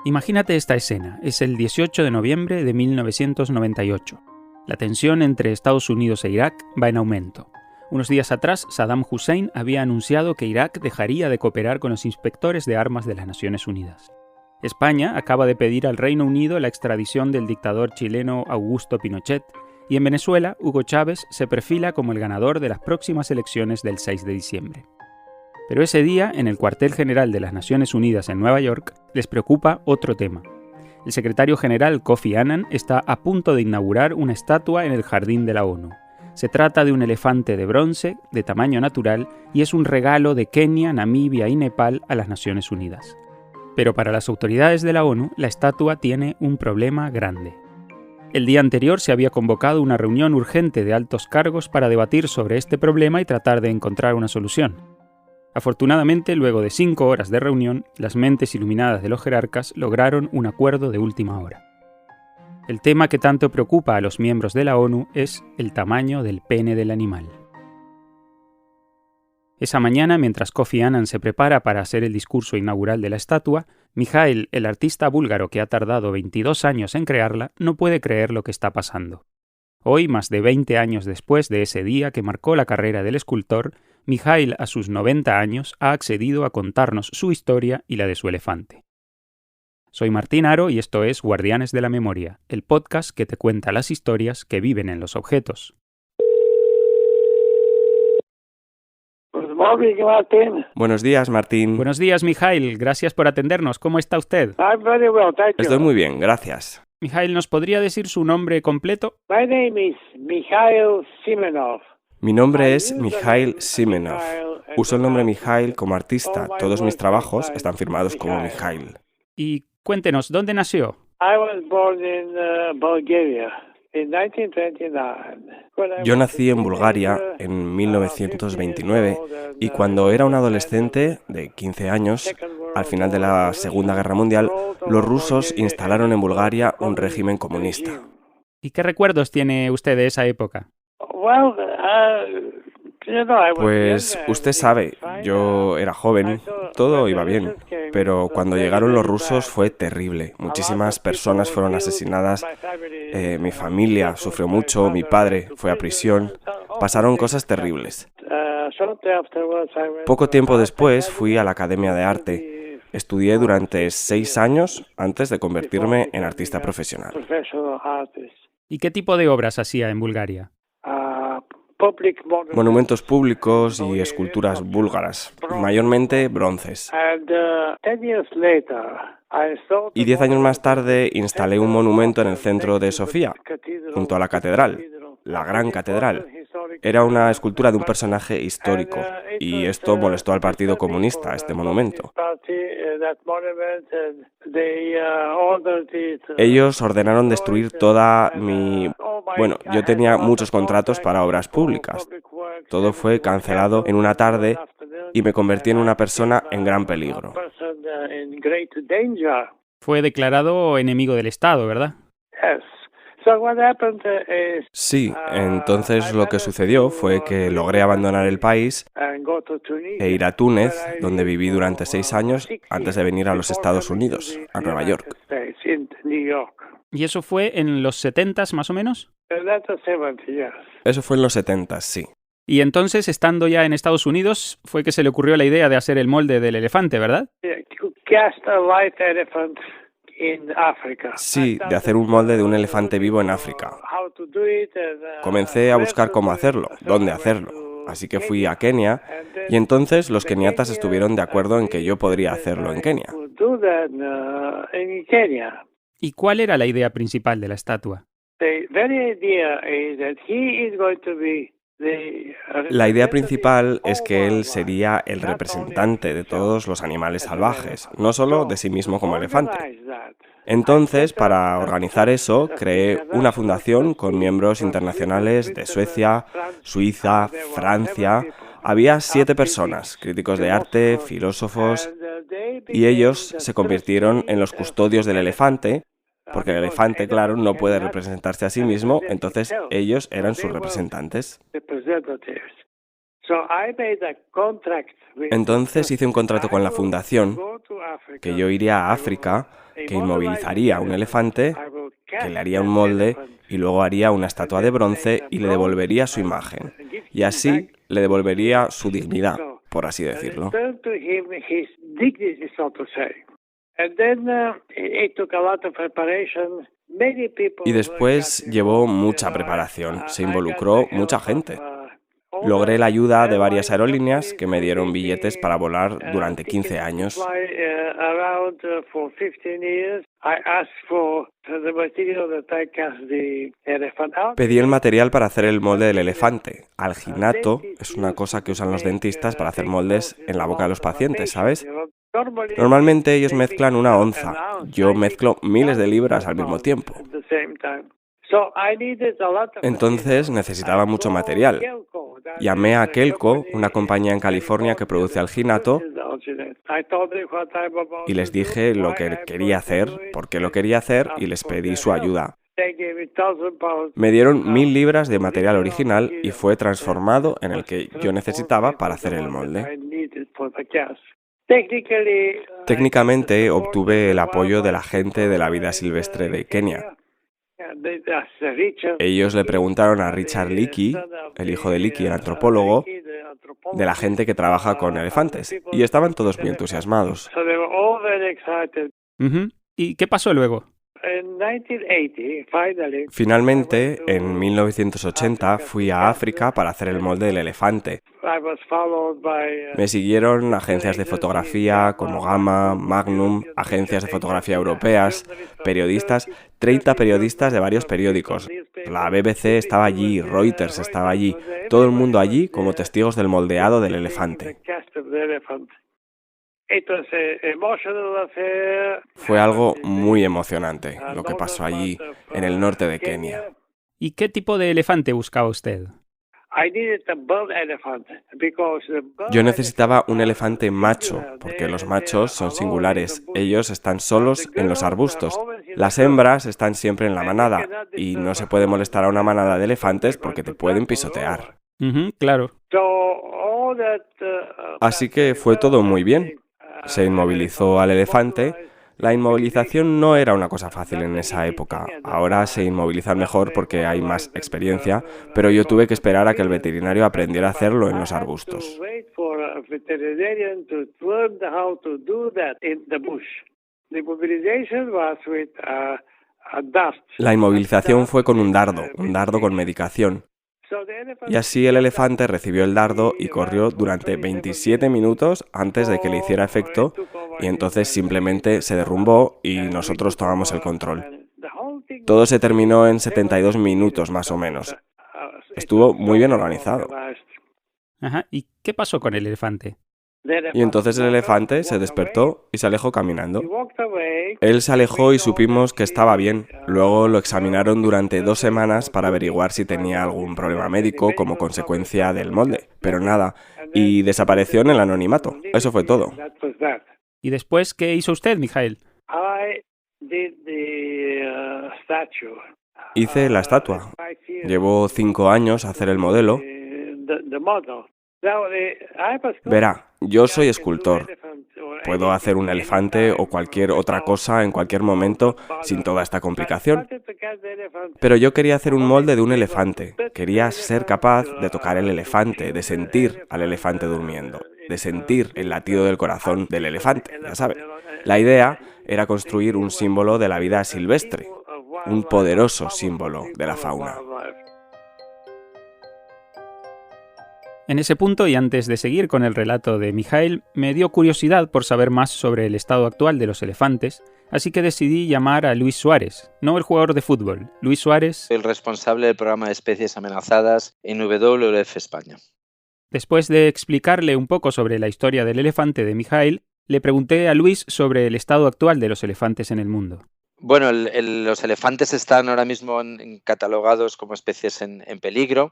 Imagínate esta escena. Es el 18 de noviembre de 1998. La tensión entre Estados Unidos e Irak va en aumento. Unos días atrás, Saddam Hussein había anunciado que Irak dejaría de cooperar con los inspectores de armas de las Naciones Unidas. España acaba de pedir al Reino Unido la extradición del dictador chileno Augusto Pinochet, y en Venezuela, Hugo Chávez se perfila como el ganador de las próximas elecciones del 6 de diciembre. Pero ese día, en el cuartel general de las Naciones Unidas en Nueva York, les preocupa otro tema. El secretario general Kofi Annan está a punto de inaugurar una estatua en el jardín de la ONU. Se trata de un elefante de bronce, de tamaño natural, y es un regalo de Kenia, Namibia y Nepal a las Naciones Unidas. Pero para las autoridades de la ONU, la estatua tiene un problema grande. El día anterior se había convocado una reunión urgente de altos cargos para debatir sobre este problema y tratar de encontrar una solución. Afortunadamente, luego de 5 horas de reunión, las mentes iluminadas de los jerarcas lograron un acuerdo de última hora. El tema que tanto preocupa a los miembros de la ONU es el tamaño del pene del animal. Esa mañana, mientras Kofi Annan se prepara para hacer el discurso inaugural de la estatua, Mikhail, el artista búlgaro que ha tardado 22 años en crearla, no puede creer lo que está pasando. Hoy, más de 20 años después de ese día que marcó la carrera del escultor, Mikhail, a sus 90 años, ha accedido a contarnos su historia y la de su elefante. Soy Martín Aro y esto es Guardianes de la Memoria, el podcast que te cuenta las historias que viven en los objetos. Buenos días, Martín. Buenos días, Mikhail. Gracias por atendernos. ¿Cómo está usted? Estoy muy bien, gracias. Mikhail, ¿nos podría decir su nombre completo? My name is Mikhail Simenov. Mi nombre es Mikhail Simenov. Uso el nombre Mikhail como artista. Todos mis trabajos están firmados como Mikhail. Y cuéntenos, ¿dónde nació? I was born in Bulgaria in 1929. Yo nací en Bulgaria en 1929 y cuando era un adolescente de 15 años, al final de la Segunda Guerra Mundial, los rusos instalaron en Bulgaria un régimen comunista. ¿Y qué recuerdos tiene usted de esa época? Pues usted sabe, yo era joven, todo iba bien, pero cuando llegaron los rusos fue terrible. Muchísimas personas fueron asesinadas, mi familia sufrió mucho, mi padre fue a prisión, pasaron cosas terribles. Poco tiempo después fui a la Academia de Arte. Estudié durante 6 años antes de convertirme en artista profesional. ¿Y qué tipo de obras hacía en Bulgaria? Monumentos públicos y esculturas búlgaras, mayormente bronces. Y 10 años más tarde instalé un monumento en el centro de Sofía, junto a la catedral, la Gran Catedral. Era una escultura de un personaje histórico, y esto molestó al Partido Comunista, este monumento. Ellos ordenaron destruir toda mi... Bueno, yo tenía muchos contratos para obras públicas. Todo fue cancelado en una tarde y me convertí en una persona en gran peligro. Fue declarado enemigo del Estado, ¿verdad? Sí, entonces lo que sucedió fue que logré abandonar el país e ir a Túnez, donde viví durante 6 años antes de venir a los Estados Unidos, a Nueva York. ¿Y eso fue en los 70s más o menos? Eso fue en los 70s, sí. Y entonces, estando ya en Estados Unidos, fue que se le ocurrió la idea de hacer el molde del elefante, ¿verdad? Sí, de hacer un molde de un elefante vivo en África. Comencé a buscar cómo hacerlo, dónde hacerlo. Así que fui a Kenia y entonces los keniatas estuvieron de acuerdo en que yo podría hacerlo en Kenia. ¿Y cuál era la idea principal de la estatua? La idea principal es que él sería el representante de todos los animales salvajes, no solo de sí mismo como elefante. Entonces, para organizar eso, creé una fundación con miembros internacionales de Suecia, Suiza, Francia. Había 7 personas, críticos de arte, filósofos, y ellos se convirtieron en los custodios del elefante, porque el elefante, claro, no puede representarse a sí mismo, entonces ellos eran sus representantes. Entonces hice un contrato con la fundación que yo iría a África, que inmovilizaría a un elefante, que le haría un molde y luego haría una estatua de bronce y le devolvería su imagen. Y así le devolvería su dignidad, por así decirlo. Y después llevó mucha preparación, se involucró mucha gente. Logré la ayuda de varias aerolíneas que me dieron billetes para volar durante 15 años. Pedí el material para hacer el molde del elefante. Alginato es una cosa que usan los dentistas para hacer moldes en la boca de los pacientes, ¿sabes? Normalmente ellos mezclan una onza. Yo mezclo miles de libras al mismo tiempo. Entonces necesitaba mucho material. Llamé a Kelco, una compañía en California que produce alginato, y les dije lo que quería hacer, por qué lo quería hacer, y les pedí su ayuda. Me dieron 1000 libras de material original y fue transformado en el que yo necesitaba para hacer el molde. Técnicamente obtuve el apoyo de la gente de la vida silvestre de Kenia. Ellos le preguntaron a Richard Leakey, el hijo de Leakey, el antropólogo, de la gente que trabaja con elefantes, y estaban todos muy entusiasmados. ¿Y qué pasó luego? Finalmente, en 1980, fui a África para hacer el molde del elefante. Me siguieron agencias de fotografía como Gamma, Magnum, agencias de fotografía europeas, periodistas, 30 periodistas de varios periódicos. La BBC estaba allí, Reuters estaba allí, todo el mundo allí como testigos del moldeado del elefante. Fue algo muy emocionante lo que pasó allí en el norte de Kenia. ¿Y qué tipo de elefante buscaba usted? Yo necesitaba un elefante macho, porque los machos son singulares. Ellos están solos en los arbustos. Las hembras están siempre en la manada, y no se puede molestar a una manada de elefantes porque te pueden pisotear. Claro. Así que fue todo muy bien. Se inmovilizó al elefante. La inmovilización no era una cosa fácil en esa época. Ahora se inmovilizan mejor porque hay más experiencia, pero yo tuve que esperar a que el veterinario aprendiera a hacerlo en los arbustos. La inmovilización fue con un dardo con medicación. Y así el elefante recibió el dardo y corrió durante 27 minutos antes de que le hiciera efecto, y entonces simplemente se derrumbó y nosotros tomamos el control. Todo se terminó en 72 minutos más o menos. Estuvo muy bien organizado. ¿Y qué pasó con el elefante? Y entonces el elefante se despertó y se alejó caminando. Él se alejó y supimos que estaba bien. Luego lo examinaron durante 2 semanas para averiguar si tenía algún problema médico como consecuencia del molde, pero nada, y desapareció en el anonimato. Eso fue todo. ¿Y después qué hizo usted, Mikhail? Hice la estatua. Llevó 5 años hacer el modelo. Verá, yo soy escultor. Puedo hacer un elefante o cualquier otra cosa en cualquier momento sin toda esta complicación. Pero yo quería hacer un molde de un elefante. Quería ser capaz de tocar el elefante, de sentir al elefante durmiendo, de sentir el latido del corazón del elefante, ya sabe. La idea era construir un símbolo de la vida silvestre, un poderoso símbolo de la fauna. En ese punto, y antes de seguir con el relato de Mikhail, me dio curiosidad por saber más sobre el estado actual de los elefantes, así que decidí llamar a Luis Suárez, no el jugador de fútbol. Luis Suárez, el responsable del programa de especies amenazadas en WWF España. Después de explicarle un poco sobre la historia del elefante de Mikhail, le pregunté a Luis sobre el estado actual de los elefantes en el mundo. Bueno, los elefantes están ahora mismo catalogados como especies en peligro.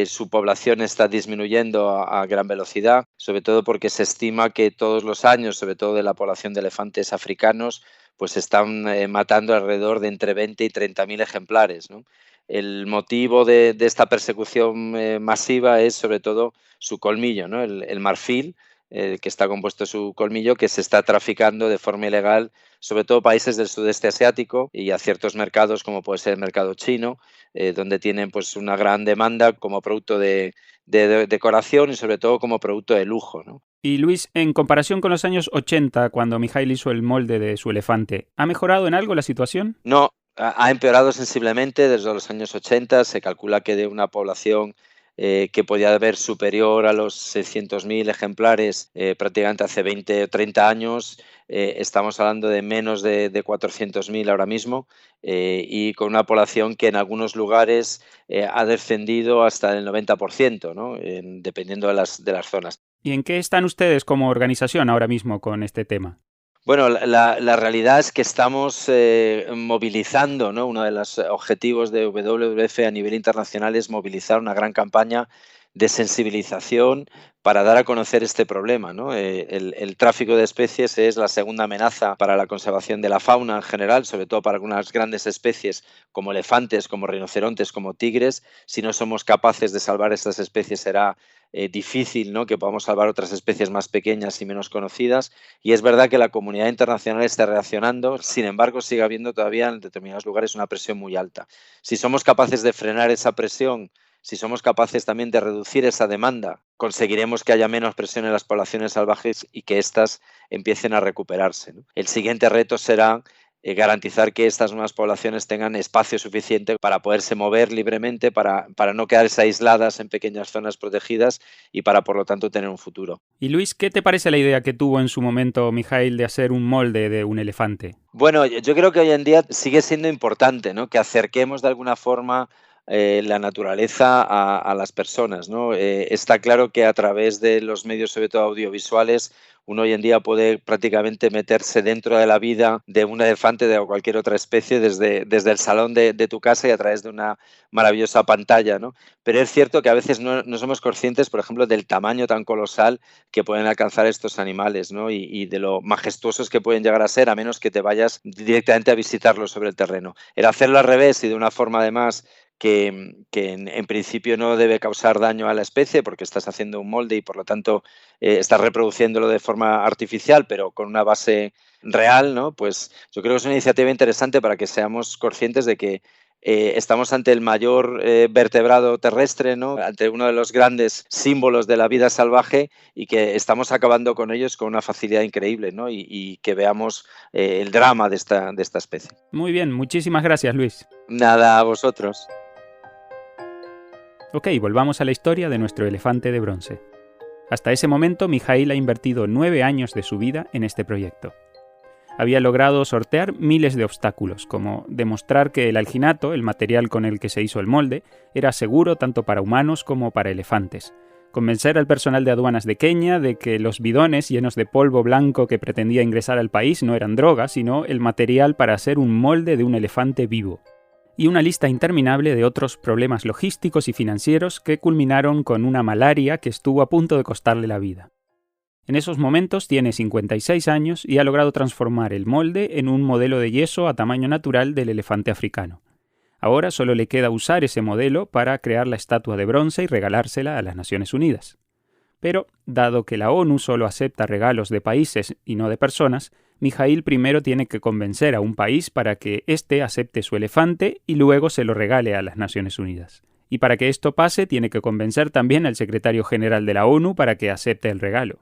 Su población está disminuyendo a gran velocidad, sobre todo porque se estima que todos los años, sobre todo de la población de elefantes africanos, pues están matando alrededor de entre 20 y 30.000 ejemplares, ¿no? El motivo de esta persecución masiva es sobre todo su colmillo, ¿no? El marfil, que está compuesto su colmillo, que se está traficando de forma ilegal, sobre todo países del sudeste asiático y a ciertos mercados, como puede ser el mercado chino, donde tienen pues una gran demanda como producto de decoración y sobre todo como producto de lujo, ¿no? Y Luis, en comparación con los años 80, cuando Mikhail hizo el molde de su elefante, ¿ha mejorado en algo la situación? No, ha empeorado sensiblemente desde los años 80. Se calcula que de una población que podía haber superior a los 600.000 ejemplares prácticamente hace 20 o 30 años, estamos hablando de menos de 400.000 ahora mismo, y con una población que en algunos lugares ha descendido hasta el 90%, ¿no? Dependiendo de las zonas. ¿Y en qué están ustedes como organización ahora mismo con este tema? Bueno, la realidad es que estamos movilizando, ¿no? Uno de los objetivos de WWF a nivel internacional es movilizar una gran campaña de sensibilización para dar a conocer este problema, ¿no? El tráfico de especies es la segunda amenaza para la conservación de la fauna en general, sobre todo para algunas grandes especies como elefantes, como rinocerontes, como tigres. Si no somos capaces de salvar estas especies será difícil, ¿no?, que podamos salvar otras especies más pequeñas y menos conocidas. Y es verdad que la comunidad internacional está reaccionando, sin embargo sigue habiendo todavía en determinados lugares una presión muy alta. Si somos capaces de frenar esa presión, si somos capaces también de reducir esa demanda, conseguiremos que haya menos presión en las poblaciones salvajes y que éstas empiecen a recuperarse, ¿no? El siguiente reto será garantizar que estas nuevas poblaciones tengan espacio suficiente para poderse mover libremente, para no quedarse aisladas en pequeñas zonas protegidas y para, por lo tanto, tener un futuro. Y Luis, ¿qué te parece la idea que tuvo en su momento Mikhail de hacer un molde de un elefante? Bueno, yo creo que hoy en día sigue siendo importante, ¿no?, que acerquemos de alguna forma la naturaleza a las personas, ¿no? Está claro que a través de los medios, sobre todo audiovisuales, uno hoy en día puede prácticamente meterse dentro de la vida de un elefante de cualquier otra especie desde el salón de tu casa y a través de una maravillosa pantalla, ¿no? Pero es cierto que a veces no somos conscientes, por ejemplo, del tamaño tan colosal que pueden alcanzar estos animales, ¿no? Y de lo majestuosos que pueden llegar a ser, a menos que te vayas directamente a visitarlos sobre el terreno. El hacerlo al revés y de una forma además que en principio no debe causar daño a la especie porque estás haciendo un molde y por lo tanto estás reproduciéndolo de forma artificial pero con una base real, ¿no? Pues yo creo que es una iniciativa interesante para que seamos conscientes de que estamos ante el mayor vertebrado terrestre, ¿no?, ante uno de los grandes símbolos de la vida salvaje y que estamos acabando con ellos con una facilidad increíble, ¿no? Y que veamos el drama de esta especie. Muy bien, muchísimas gracias, Luis. Nada, a vosotros. Ok, volvamos a la historia de nuestro elefante de bronce. Hasta ese momento, Mikhail ha invertido 9 años de su vida en este proyecto. Había logrado sortear miles de obstáculos, como demostrar que el alginato, el material con el que se hizo el molde, era seguro tanto para humanos como para elefantes. Convencer al personal de aduanas de Kenia de que los bidones llenos de polvo blanco que pretendía ingresar al país no eran droga, sino el material para hacer un molde de un elefante vivo. Y una lista interminable de otros problemas logísticos y financieros que culminaron con una malaria que estuvo a punto de costarle la vida. En esos momentos tiene 56 años y ha logrado transformar el molde en un modelo de yeso a tamaño natural del elefante africano. Ahora solo le queda usar ese modelo para crear la estatua de bronce y regalársela a las Naciones Unidas. Pero, dado que la ONU solo acepta regalos de países y no de personas, Mikhail primero tiene que convencer a un país para que éste acepte su elefante y luego se lo regale a las Naciones Unidas. Y para que esto pase, tiene que convencer también al secretario general de la ONU para que acepte el regalo.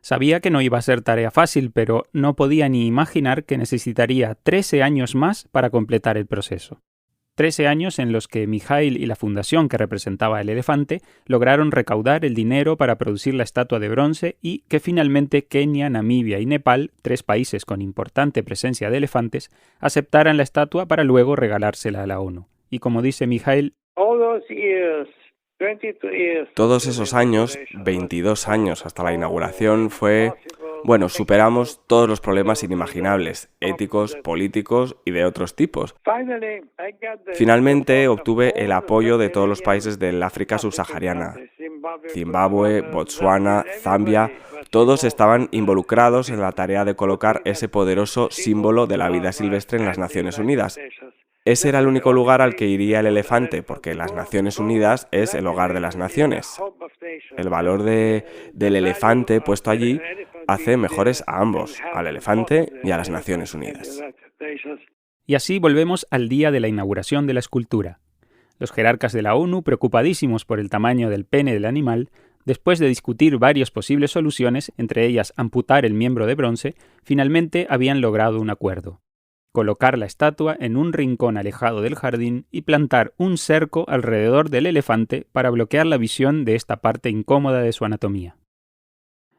Sabía que no iba a ser tarea fácil, pero no podía ni imaginar que necesitaría 13 años más para completar el proceso. 13 años en los que Mikhail y la fundación que representaba el elefante lograron recaudar el dinero para producir la estatua de bronce y que finalmente Kenia, Namibia y Nepal, 3 países con importante presencia de elefantes, aceptaran la estatua para luego regalársela a la ONU. Y como dice Mikhail, todos esos años, 22 años hasta la inauguración, superamos todos los problemas inimaginables, éticos, políticos y de otros tipos. Finalmente obtuve el apoyo de todos los países del África subsahariana. Zimbabue, Botsuana, Zambia, todos estaban involucrados en la tarea de colocar ese poderoso símbolo de la vida silvestre en las Naciones Unidas. Ese era el único lugar al que iría el elefante, porque las Naciones Unidas es el hogar de las naciones. El valor del elefante puesto allí hace mejores a ambos, al elefante y a las Naciones Unidas. Y así volvemos al día de la inauguración de la escultura. Los jerarcas de la ONU, preocupadísimos por el tamaño del pene del animal, después de discutir varias posibles soluciones, entre ellas amputar el miembro de bronce, finalmente habían logrado un acuerdo: colocar la estatua en un rincón alejado del jardín y plantar un cerco alrededor del elefante para bloquear la visión de esta parte incómoda de su anatomía.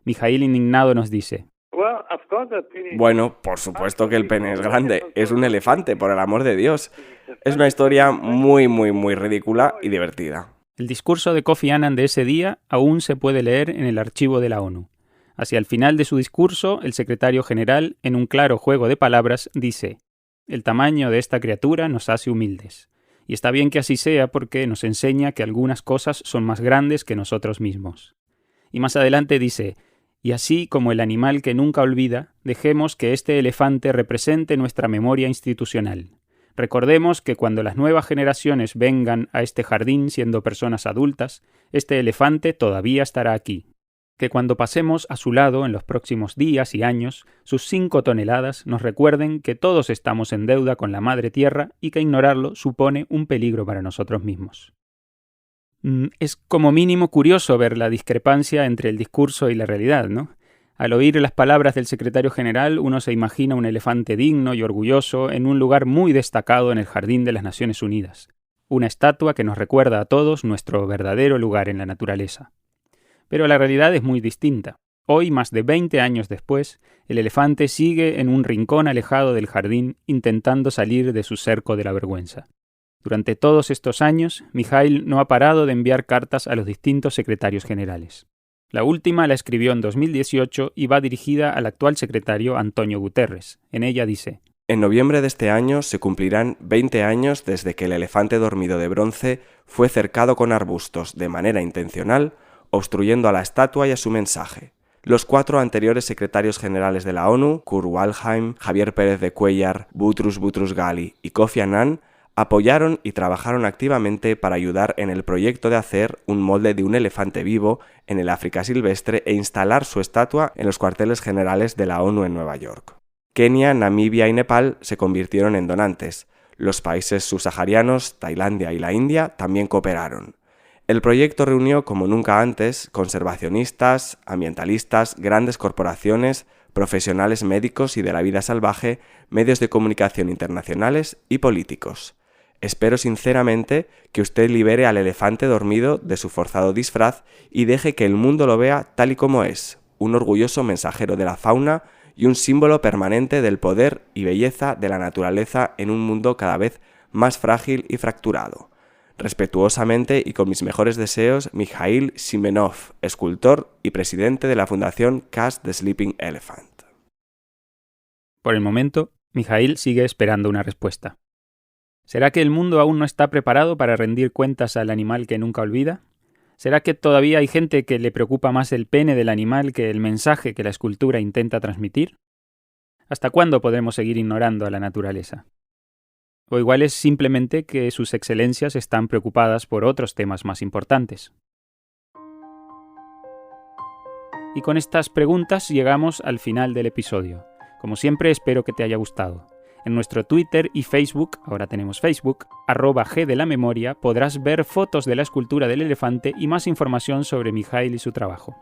Mijaíl, indignado, nos dice: Bueno, por supuesto que el pene es grande, es un elefante, por el amor de Dios. Es una historia muy ridícula y divertida. El discurso de Kofi Annan de ese día aún se puede leer en el archivo de la ONU. Hacia el final de su discurso, el secretario general, en un claro juego de palabras, dice: el tamaño de esta criatura nos hace humildes. Y está bien que así sea, porque nos enseña que algunas cosas son más grandes que nosotros mismos. Y más adelante dice: y así como el animal que nunca olvida, dejemos que este elefante represente nuestra memoria institucional. Recordemos que cuando las nuevas generaciones vengan a este jardín siendo personas adultas, este elefante todavía estará aquí. Que cuando pasemos a su lado en los próximos días y años, sus 5 toneladas nos recuerden que todos estamos en deuda con la Madre Tierra y que ignorarlo supone un peligro para nosotros mismos. Es como mínimo curioso ver la discrepancia entre el discurso y la realidad, ¿no? Al oír las palabras del secretario general, uno se imagina un elefante digno y orgulloso en un lugar muy destacado en el Jardín de las Naciones Unidas, una estatua que nos recuerda a todos nuestro verdadero lugar en la naturaleza. Pero la realidad es muy distinta. Hoy, más de 20 años después, el elefante sigue en un rincón alejado del jardín intentando salir de su cerco de la vergüenza. Durante todos estos años, Mijaíl no ha parado de enviar cartas a los distintos secretarios generales. La última la escribió en 2018 y va dirigida al actual secretario Antonio Guterres. En ella dice: en noviembre de este año se cumplirán 20 años desde que el elefante dormido de bronce fue cercado con arbustos de manera intencional, obstruyendo a la estatua y a su mensaje. Los 4 anteriores secretarios generales de la ONU, Kurt Waldheim, Javier Pérez de Cuellar, Boutros Boutros-Ghali y Kofi Annan, apoyaron y trabajaron activamente para ayudar en el proyecto de hacer un molde de un elefante vivo en el África silvestre e instalar su estatua en los cuarteles generales de la ONU en Nueva York. Kenia, Namibia y Nepal se convirtieron en donantes. Los países subsaharianos, Tailandia y la India también cooperaron. El proyecto reunió como nunca antes conservacionistas, ambientalistas, grandes corporaciones, profesionales médicos y de la vida salvaje, medios de comunicación internacionales y políticos. Espero sinceramente que usted libere al elefante dormido de su forzado disfraz y deje que el mundo lo vea tal y como es, un orgulloso mensajero de la fauna y un símbolo permanente del poder y belleza de la naturaleza en un mundo cada vez más frágil y fracturado. Respetuosamente y con mis mejores deseos, Mijaíl Simenov, escultor y presidente de la Fundación Cast the Sleeping Elephant. Por el momento, Mijaíl sigue esperando una respuesta. ¿Será que el mundo aún no está preparado para rendir cuentas al animal que nunca olvida? ¿Será que todavía hay gente que le preocupa más el pene del animal que el mensaje que la escultura intenta transmitir? ¿Hasta cuándo podremos seguir ignorando a la naturaleza? O igual es simplemente que sus excelencias están preocupadas por otros temas más importantes. Y con estas preguntas llegamos al final del episodio. Como siempre, espero que te haya gustado. En nuestro Twitter y Facebook, ahora tenemos Facebook, @G_de_la_memoria, podrás ver fotos de la escultura del elefante y más información sobre Mijaíl y su trabajo.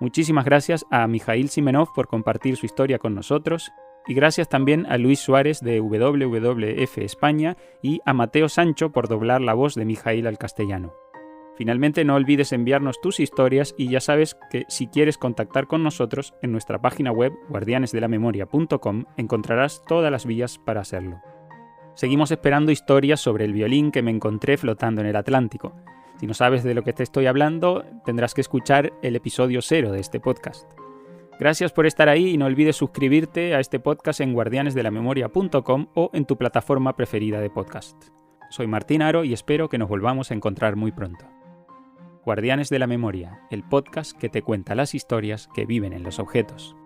Muchísimas gracias a Mijaíl Simenov por compartir su historia con nosotros, y gracias también a Luis Suárez de WWF España y a Mateo Sancho por doblar la voz de Mijaíl al castellano. Finalmente, no olvides enviarnos tus historias y ya sabes que si quieres contactar con nosotros, en nuestra página web guardianesdelamemoria.com encontrarás todas las vías para hacerlo. Seguimos esperando historias sobre el violín que me encontré flotando en el Atlántico. Si no sabes de lo que te estoy hablando, tendrás que escuchar el episodio 0 de este podcast. Gracias por estar ahí y no olvides suscribirte a este podcast en guardianesdelamemoria.com o en tu plataforma preferida de podcast. Soy Martín Aro y espero que nos volvamos a encontrar muy pronto. Guardianes de la Memoria, el podcast que te cuenta las historias que viven en los objetos.